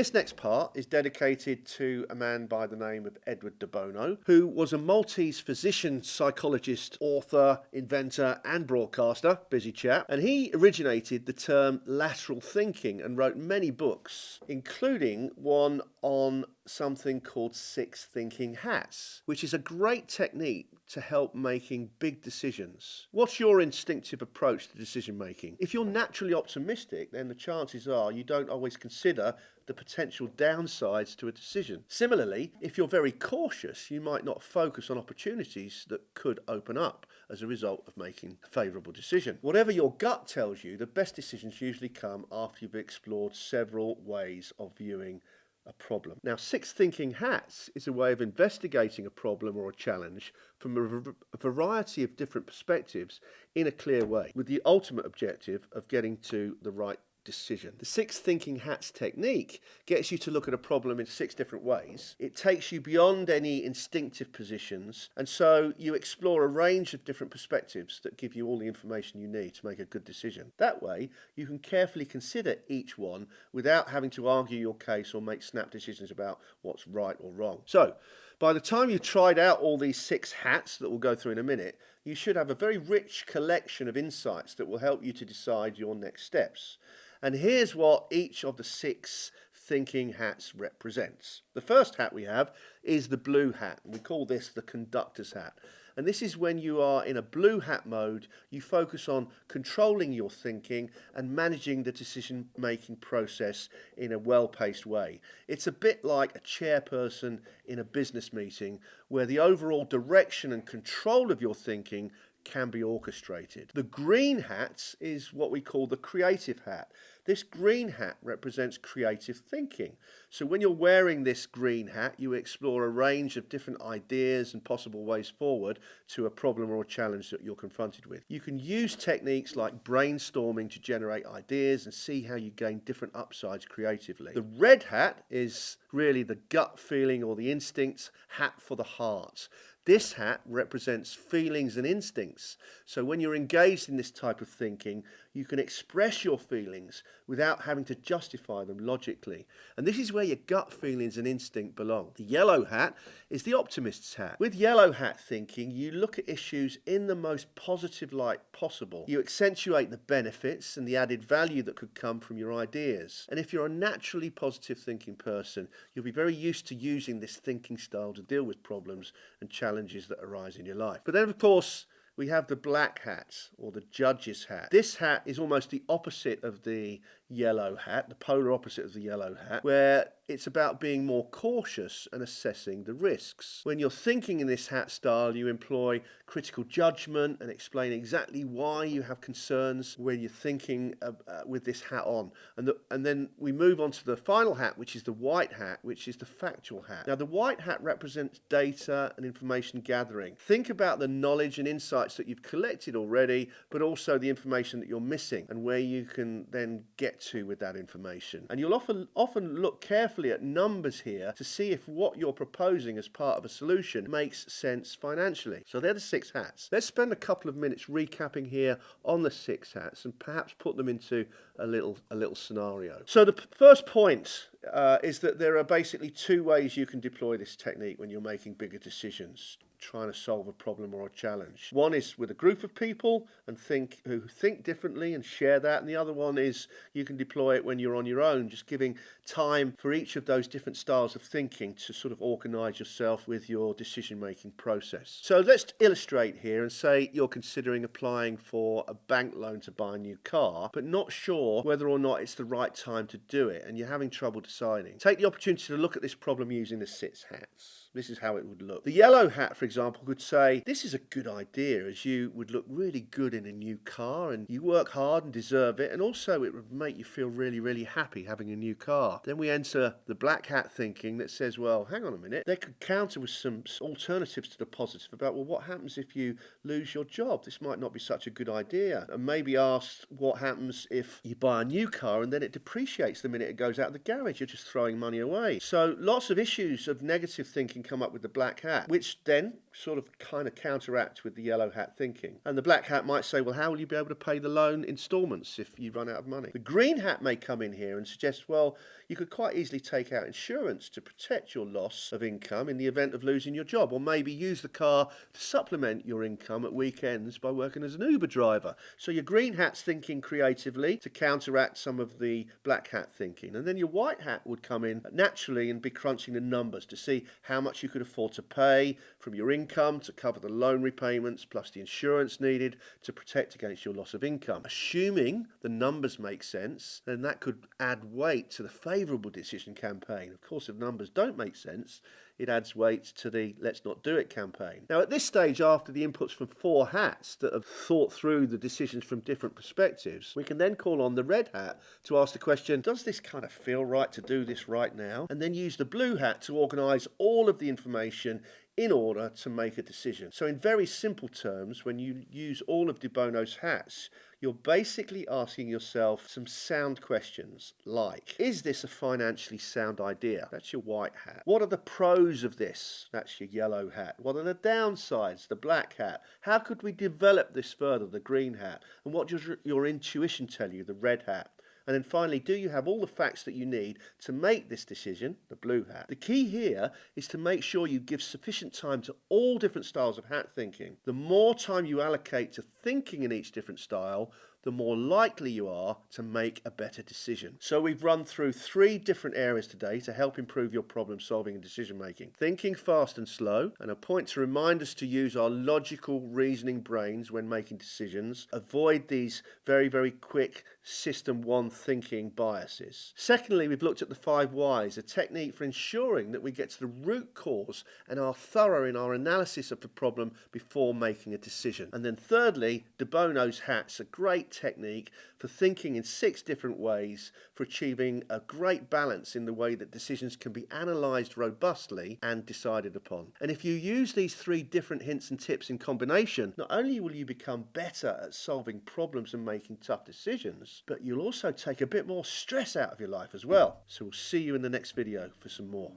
This next part is dedicated to a man by the name of Edward de Bono, who was a Maltese physician, psychologist, author, inventor and broadcaster, busy chap, and he originated the term lateral thinking and wrote many books, including one on something called 6 thinking hats, which is a great technique to help making big decisions. What's your instinctive approach to decision making? If you're naturally optimistic, then the chances are you don't always consider the potential downsides to a decision. Similarly, if you're very cautious, you might not focus on opportunities that could open up as a result of making a favourable decision. Whatever your gut tells you, the best decisions usually come after you've explored several ways of viewing a problem. Now, 6 thinking hats is a way of investigating a problem or a challenge from a variety of different perspectives in a clear way, with the ultimate objective of getting to the right decision. The 6 thinking hats technique gets you to look at a problem in 6 different ways. It takes you beyond any instinctive positions, and so you explore a range of different perspectives that give you all the information you need to make a good decision. That way, you can carefully consider each one without having to argue your case or make snap decisions about what's right or wrong. So, by the time you've tried out all these 6 hats that we'll go through in a minute, you should have a very rich collection of insights that will help you to decide your next steps. And here's what each of the 6 thinking hats represents. The first hat we have is the blue hat. We call this the conductor's hat. And this is when you are in a blue hat mode, you focus on controlling your thinking and managing the decision-making process in a well-paced way. It's a bit like a chairperson in a business meeting where the overall direction and control of your thinking can be orchestrated. The green hat is what we call the creative hat. This green hat represents creative thinking. So when you're wearing this green hat, you explore a range of different ideas and possible ways forward to a problem or a challenge that you're confronted with. You can use techniques like brainstorming to generate ideas and see how you gain different upsides creatively. The red hat is really the gut feeling or the instincts hat for the heart. This hat represents feelings and instincts. So when you're engaged in this type of thinking, you can express your feelings without having to justify them logically. And this is where your gut feelings and instinct belong. The yellow hat is the optimist's hat. With yellow hat thinking, you look at issues in the most positive light possible. You accentuate the benefits and the added value that could come from your ideas. And if you're a naturally positive thinking person, you'll be very used to using this thinking style to deal with problems and challenges that arise in your life. But then, of course, we have the black hat, or the judge's hat. This hat is almost the opposite of the yellow hat, the polar opposite of the yellow hat, where it's about being more cautious and assessing the risks. When you're thinking in this hat style, you employ critical judgment and explain exactly why you have concerns when you're thinking with this hat on. And then we move on to the final hat, which is the white hat, which is the factual hat. Now, the white hat represents data and information gathering. Think about the knowledge and insights that you've collected already, but also the information that you're missing and where you can then get to with that information. And you'll often look carefully at numbers here to see if what you're proposing as part of a solution makes sense financially. So they're the 6 hats. Let's spend a couple of minutes recapping here on the 6 hats and perhaps put them into a little scenario. So the first point is that there are basically 2 ways you can deploy this technique when you're making bigger decisions, trying to solve a problem or a challenge. One is with a group of people who think differently and share that, and the other one is you can deploy it when you're on your own, just giving time for each of those different styles of thinking to sort of organize yourself with your decision-making process. So let's illustrate here and say you're considering applying for a bank loan to buy a new car, but not sure whether or not it's the right time to do it, and you're having trouble deciding. Take the opportunity to look at this problem using the 6 hats. This is how it would look. The yellow hat, for example, could say, this is a good idea, as you would look really good in a new car and you work hard and deserve it, and also it would make you feel really, really happy having a new car. Then we enter the black hat thinking that says, well, hang on a minute, they could counter with some alternatives to the positive about, well, what happens if you lose your job? This might not be such a good idea. And maybe ask what happens if you buy a new car and then it depreciates the minute it goes out of the garage. You're just throwing money away. So lots of issues of negative thinking thinking come up with the black hat, which then sort of kind of counteracts with the yellow hat thinking. And the black hat might say, well, how will you be able to pay the loan installments if you run out of money? The green hat may come in here and suggest, well, you could quite easily take out insurance to protect your loss of income in the event of losing your job, or maybe use the car to supplement your income at weekends by working as an Uber driver. So your green hat's thinking creatively to counteract some of the black hat thinking. And then your white hat would come in naturally and be crunching the numbers to see how much you could afford to pay from your income to cover the loan repayments plus the insurance needed to protect against your loss of income. Assuming the numbers make sense, then that could add weight to the favourable decision campaign. Of course, if numbers don't make sense, it adds weight to the let's not do it campaign. Now, at this stage, after the inputs from 4 hats that have thought through the decisions from different perspectives, we can then call on the red hat to ask the question, does this kind of feel right to do this right now? And then use the blue hat to organise all of the information in order to make a decision. So in very simple terms, when you use all of De Bono's hats, you're basically asking yourself some sound questions like, is this a financially sound idea? That's your white hat. What are the pros of this? That's your yellow hat. What are the downsides? The black hat. How could we develop this further? The green hat. And what does your intuition tell you? The red hat. And then finally, do you have all the facts that you need to make this decision? The blue hat. The key here is to make sure you give sufficient time to all different styles of hat thinking. The more time you allocate to thinking in each different style, the more likely you are to make a better decision. So we've run through 3 different areas today to help improve your problem solving and decision making. Thinking fast and slow, and a point to remind us to use our logical reasoning brains when making decisions. Avoid these very, very quick system 1 thinking biases. Secondly, we've looked at the 5 whys, a technique for ensuring that we get to the root cause and are thorough in our analysis of the problem before making a decision. And then thirdly, De Bono's hats, a great technique for thinking in 6 different ways for achieving a great balance in the way that decisions can be analysed robustly and decided upon. And if you use these 3 different hints and tips in combination, not only will you become better at solving problems and making tough decisions, but you'll also take a bit more stress out of your life as well. So we'll see you in the next video for some more.